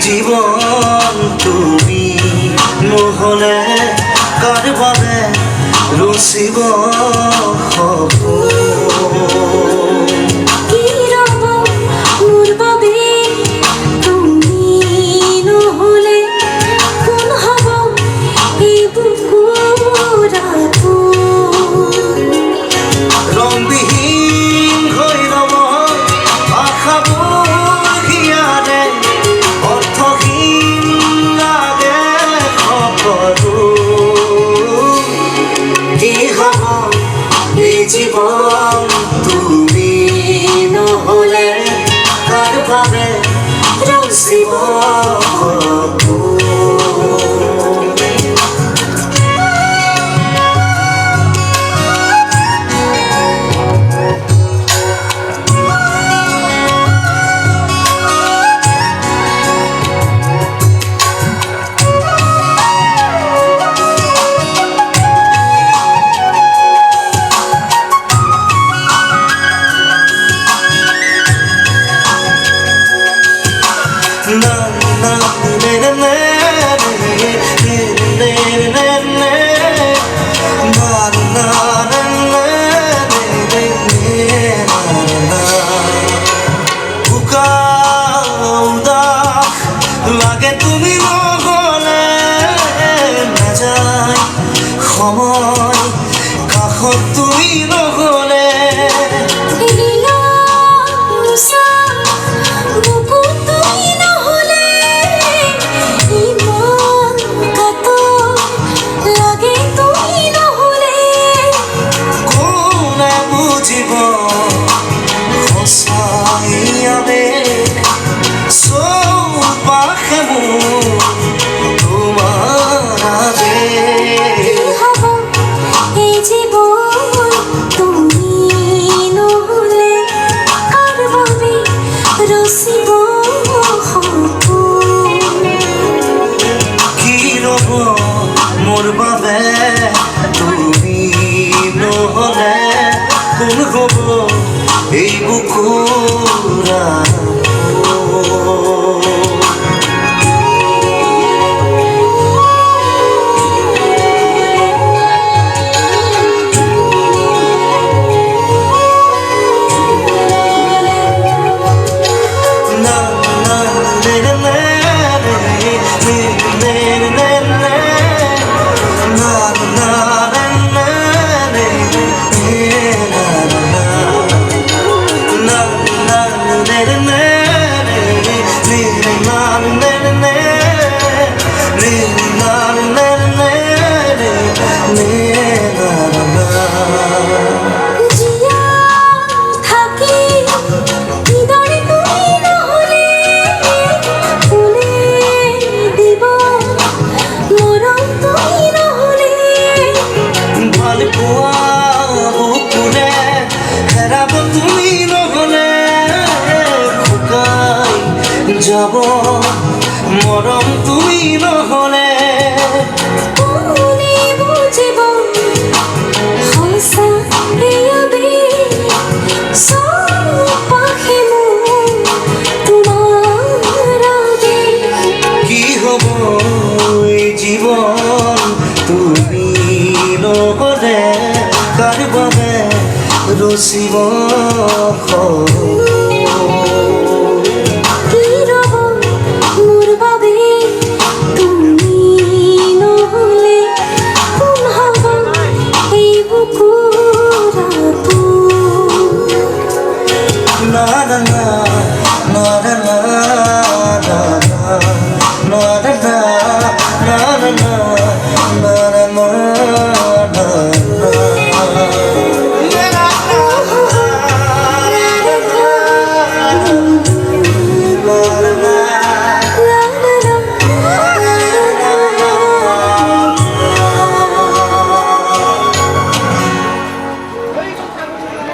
জীবন তুমি নহলে কার বাবে রচিব হব জীবন তুমি নহলে কার বাবে রচিব লাগে তুমি নহলে নাযায় সময় কাষত তুমি নহলে কোনে বুজিব সঁচাই আবেগ চৌপাশে মোৰ তোমাৰ আবেগ হব এই জীবন তুমি নহলে কার বাবে রচিব হব কি ৰব মোৰ বাবে তুমি নহলে কোন হব এই বুকুৰা যাব মরম তুমি নহলে কোনে বুজিব সঁচা এই আবেগ চৌপাশে মোৰ তোমাৰ আবেগ কি হব এই জীবন তুমি নহলে কার বাবে রচিব